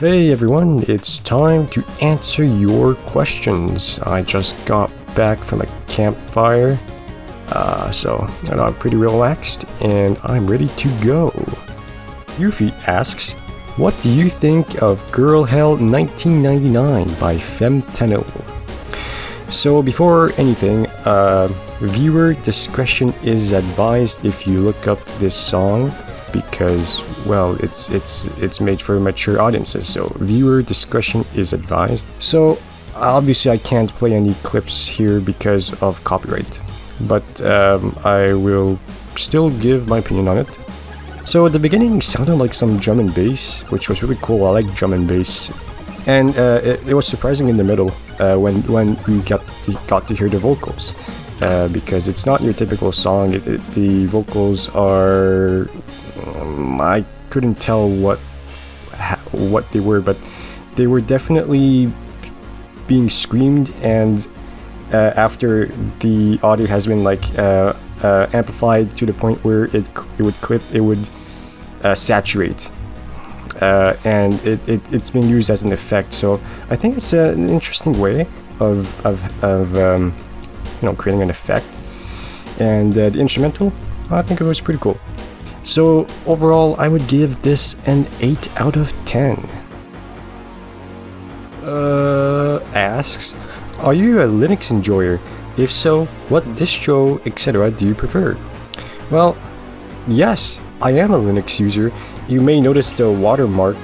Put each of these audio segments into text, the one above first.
Hey everyone, it's time to answer your questions. I just got back from a campfire, so I'm pretty relaxed and I'm ready to go. Yuffie asks, what do you think of Girl Hell 1999 by Femtenno? So before anything, viewer discretion is advised if you look up this song because, well, it's made for mature audiences, so viewer discretion is advised. So obviously I can't play any clips here because of copyright, but I will still give my opinion on it. So at the beginning it sounded like some drum and bass, which was really cool. I like drum and bass, and it was surprising in the middle when we got to hear the vocals, because it's not your typical song. The vocals are I couldn't tell what they were, but they were definitely being screamed, and after the audio has been amplified to the point where it would saturate, and it's been used as an effect. So I think it's an interesting way of creating an effect, and the instrumental, I think it was pretty cool. So overall, I would give this an 8 out of 10. Asks, are you a Linux enjoyer? If so, what distro, etc. do you prefer? Well, yes, I am a Linux user. You may notice the watermark,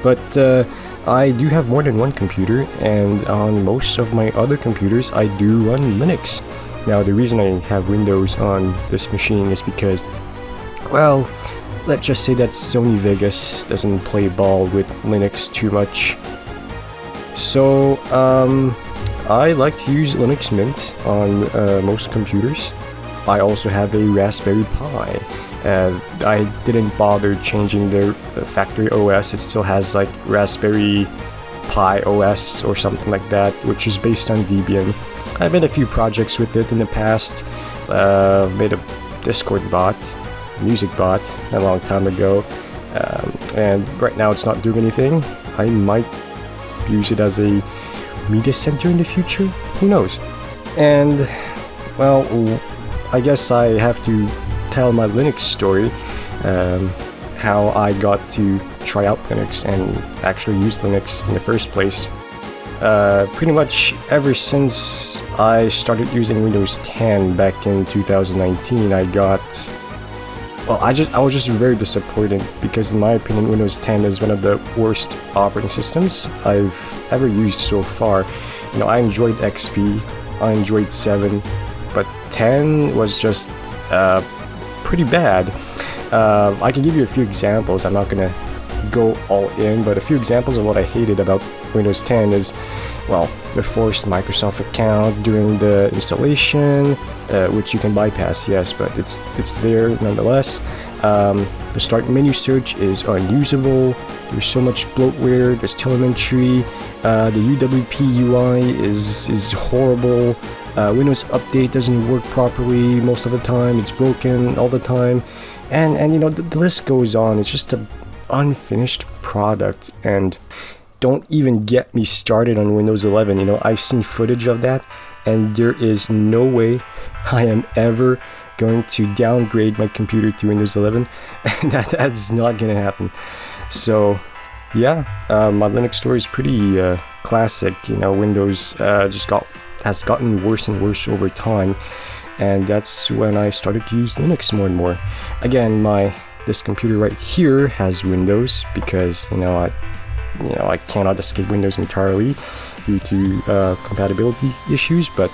but I do have more than one computer, and on most of my other computers, I do run Linux. Now, the reason I have Windows on this machine is because, well, let's just say that Sony Vegas doesn't play ball with Linux too much. So, I like to use Linux Mint on most computers. I also have a Raspberry Pi. I didn't bother changing the factory OS. It still has like Raspberry Pi OS or something like that, which is based on Debian. I've made a few projects with it in the past. I've made a Discord bot, music bot, a long time ago, and right now it's not doing anything. I might use it as a media center in the future, who knows. And well, I guess I have to tell my Linux story, how I got to try out Linux and actually use Linux in the first place. Pretty much ever since I started using Windows 10 back in 2019, I was just very disappointed because, in my opinion, Windows 10 is one of the worst operating systems I've ever used so far. I enjoyed XP, I enjoyed 7, but 10 was just pretty bad. I can give you a few examples. I'm not gonna go all in, but a few examples of what I hated about Windows 10 is, well, the forced Microsoft account during the installation, which you can bypass, yes, but it's there nonetheless. The start menu search is unusable. There's so much bloatware. There's telemetry. The UWP UI is horrible. Windows Update doesn't work properly most of the time. It's broken all the time, and the list goes on. It's just an unfinished product, and don't even get me started on Windows 11. I've seen footage of that, and there is no way I am ever going to downgrade my computer to Windows 11, and that's not gonna happen. So yeah, my Linux story is pretty classic. Windows has gotten worse and worse over time, and that's when I started to use Linux more and more. Again, this computer right here has Windows because I cannot escape Windows entirely due to compatibility issues, but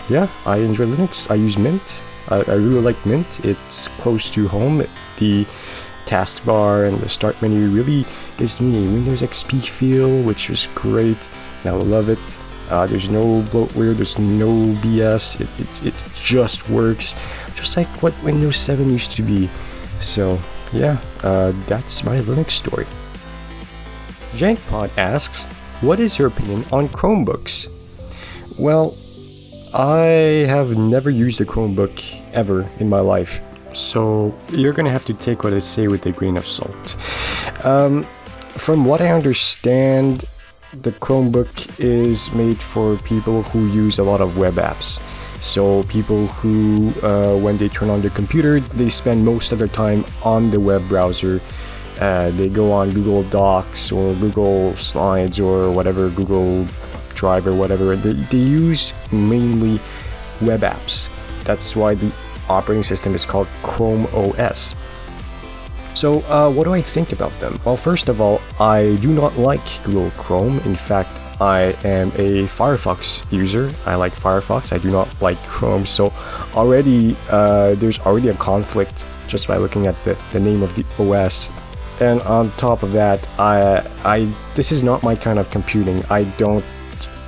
yeah, I enjoy Linux. I use Mint. I really like Mint. It's close to home. The taskbar and the start menu really gives me a Windows XP feel, which is great, and I love it. There's no bloatware, there's no BS. It just works, just like what Windows 7 used to be. So yeah, that's my Linux story. Jankpod asks, what is your opinion on Chromebooks? Well, I have never used a Chromebook ever in my life, so you're gonna have to take what I say with a grain of salt. from what I understand, the Chromebook is made for people who use a lot of web apps. So people who, when they turn on their computer, they spend most of their time on the web browser. They go on Google Docs or Google Slides or whatever, Google Drive or whatever. They use mainly web apps. That's why the operating system is called Chrome OS. So what do I think about them? Well, first of all, I do not like Google Chrome. In fact, I am a Firefox user. I like Firefox. I do not like Chrome. So already there's already a conflict just by looking at the name of the OS. And on top of that, this is not my kind of computing. I don't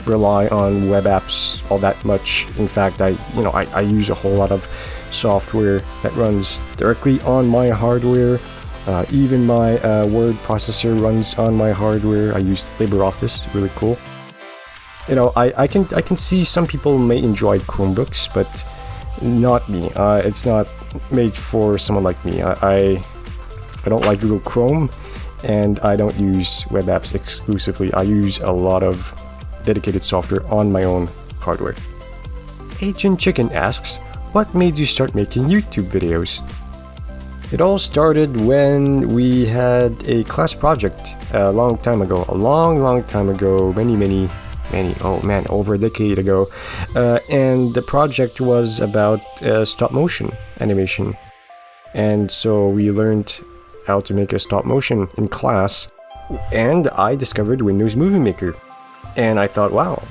rely on web apps all that much. In fact, I use a whole lot of software that runs directly on my hardware. Even my word processor runs on my hardware. I use LibreOffice, really cool. I can see some people may enjoy Chromebooks, but not me. It's not made for someone like me. I don't like Google Chrome, and I don't use web apps exclusively. I use a lot of dedicated software on my own hardware. Agent Chicken asks, what made you start making YouTube videos? It all started when we had a class project a long time ago, over a decade ago, and the project was about stop motion animation. And so we learned how to make a stop motion in class, and I discovered Windows Movie Maker, and I thought, wow,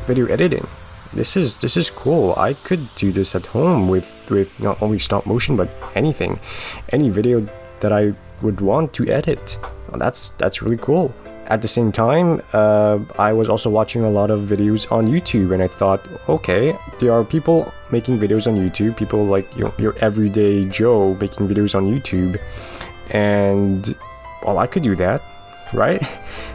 video editing. This is cool. I could do this at home with not only stop motion but anything, any video that I would want to edit. Well, that's really cool. At the same time, I was also watching a lot of videos on YouTube, and I thought, okay, there are people making videos on YouTube, people like your everyday Joe making videos on YouTube, and well, I could do that, right?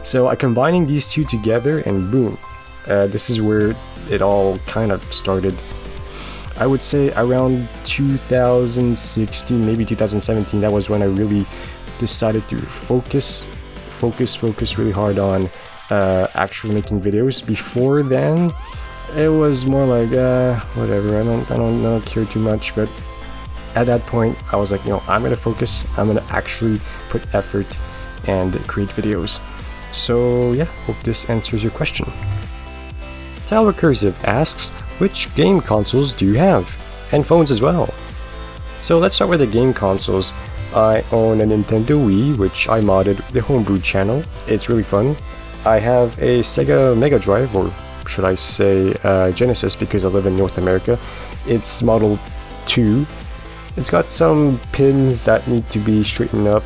So I combining these two together, and boom, this is where it all kind of started. I would say around 2016, maybe 2017. That was when I really decided to focus really hard on actually making videos. Before then, it was more like whatever. I don't care too much. But at that point, I was like, I'm gonna focus. I'm gonna actually put effort and create videos. So yeah, hope this answers your question. Tal Recursive asks, which game consoles do you have? And phones as well. So let's start with the game consoles. I own a Nintendo Wii, which I modded the Homebrew channel. It's really fun. I have a Sega Mega Drive, or should I say Genesis, because I live in North America. It's Model 2. It's got some pins that need to be straightened up,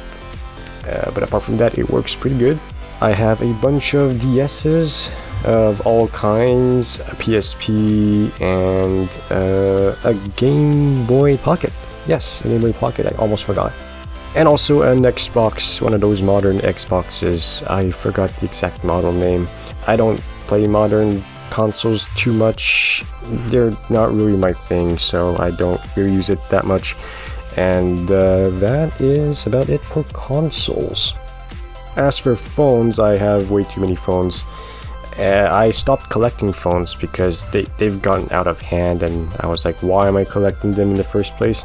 but apart from that, it works pretty good. I have a bunch of DS's of all kinds, a PSP, and a Game Boy Pocket. Yes, a Game Boy Pocket, I almost forgot. And also an Xbox, one of those modern Xboxes. I forgot the exact model name. I don't play modern consoles too much. They're not really my thing, so I don't really use it that much. And that is about it for consoles. As for phones, I have way too many phones. I stopped collecting phones because they've gotten out of hand, and I was like, why am I collecting them in the first place?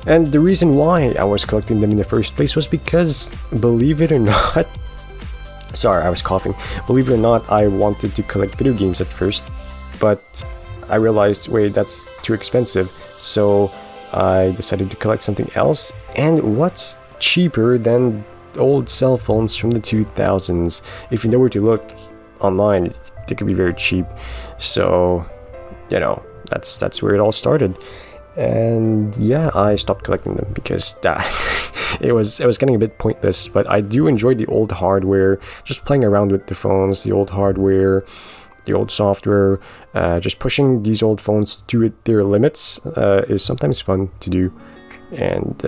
And the reason why I was collecting them in the first place was because, believe it or not, sorry, I was coughing. Believe it or not, I wanted to collect video games at first, but I realized, wait, that's too expensive. So I decided to collect something else. And what's cheaper than old cell phones from the 2000s? If you know where to look online, they could be very cheap. So, that's where it all started. And yeah, I stopped collecting them because it was getting a bit pointless. But I do enjoy the old hardware, just playing around with the phones, the old hardware, the old software. Just pushing these old phones to their limits is sometimes fun to do. And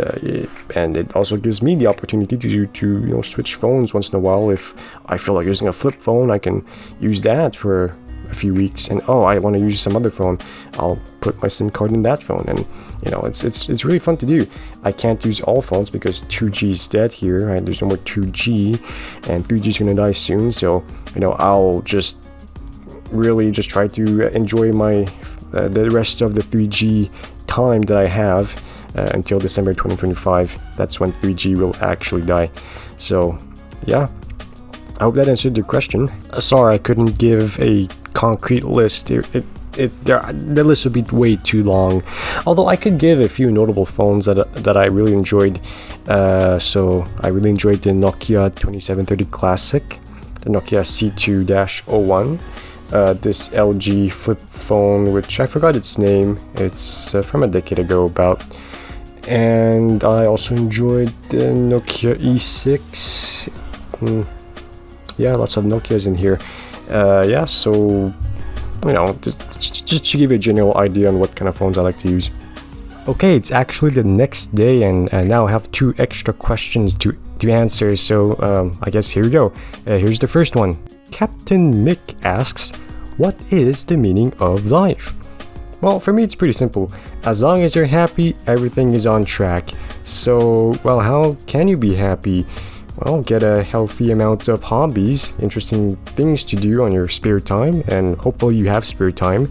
it also gives me the opportunity to switch phones once in a while. If I feel like using a flip phone, I can use that for a few weeks, and oh, I want to use some other phone, I'll put my SIM card in that phone, and you know, it's really fun to do. I can't use all phones because 2G is dead here, right? There's no more 2G, and 3G is gonna die soon. So you know, I'll just really just try to enjoy my the rest of the 3G time that I have until December 2025. That's when 3G will actually die. So yeah, I hope that answered your question. Sorry I couldn't give a concrete list. The list would be way too long, although I could give a few notable phones that I really enjoyed. So I really enjoyed the Nokia 2730 Classic, the Nokia C2-01, this LG flip phone, which I forgot its name. It's from a decade ago about. And I also enjoyed the Nokia E6. Yeah, lots of Nokias in here. Yeah, so you know, just to give you a general idea on what kind of phones I like to use. Okay, it's actually the next day, and now I have 2 extra questions to answer. So I guess here we go. Here's the first one. Captain Mick asks, what is the meaning of life? Well, for me, it's pretty simple. As long as you're happy, everything is on track. So, well, how can you be happy? Well, get a healthy amount of hobbies, interesting things to do on your spare time, and hopefully you have spare time.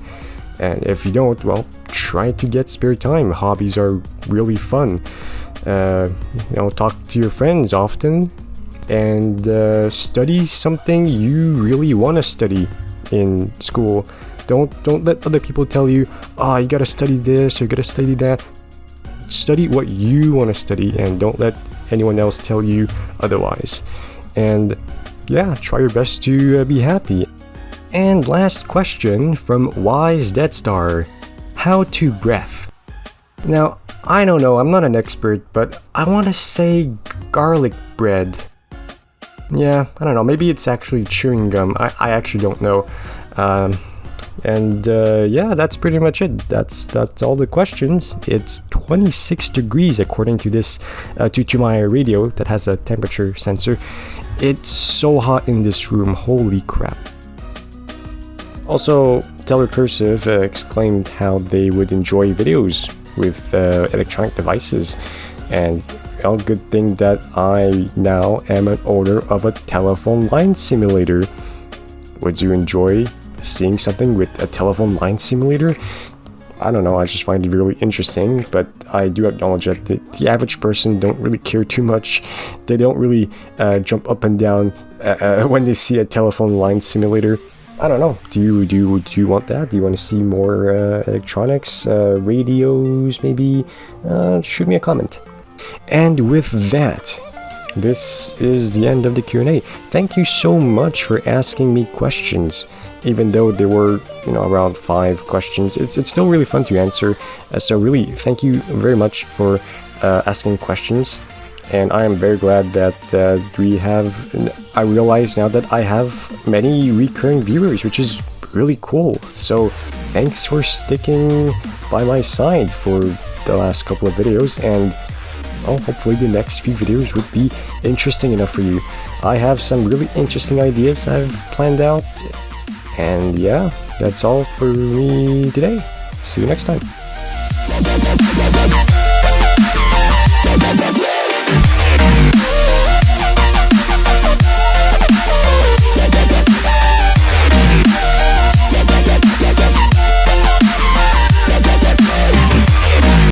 And if you don't, well, try to get spare time. Hobbies are really fun. You know, talk to your friends often, and study something you really want to study in school. Don't let other people tell you, oh, you gotta study this or you gotta study that. Study what you want to study, and don't let anyone else tell you otherwise. And yeah, try your best to be happy. And last question from Wise Dead Star. How to breath? Now, I don't know, I'm not an expert, but I want to say garlic bread. Yeah, I don't know, maybe it's actually chewing gum. I actually don't know. Yeah, that's pretty much it. That's all the questions. It's 26 degrees according to this to my radio that has a temperature sensor. It's so hot in this room, holy crap. Also, Telecursive exclaimed how they would enjoy videos with electronic devices, and well, good thing that I now am an owner of a telephone line simulator. Would you enjoy seeing something with a telephone line simulator? I don't know, I just find it really interesting, but I do acknowledge that the average person don't really care too much. They don't really jump up and down when they see a telephone line simulator. I don't know, do you want that? Do you want to see more electronics, radios maybe? Shoot me a comment. And with that, this is the end of the Q&A. Thank you so much for asking me questions. Even though there were, you know, around 5 questions, it's still really fun to answer. So really, thank you very much for asking questions. And I am very glad that I realize now that I have many recurring viewers, which is really cool. So thanks for sticking by my side for the last couple of videos, and well, hopefully the next few videos would be interesting enough for you. I have some really interesting ideas I've planned out. And yeah, that's all for me today. See you next time.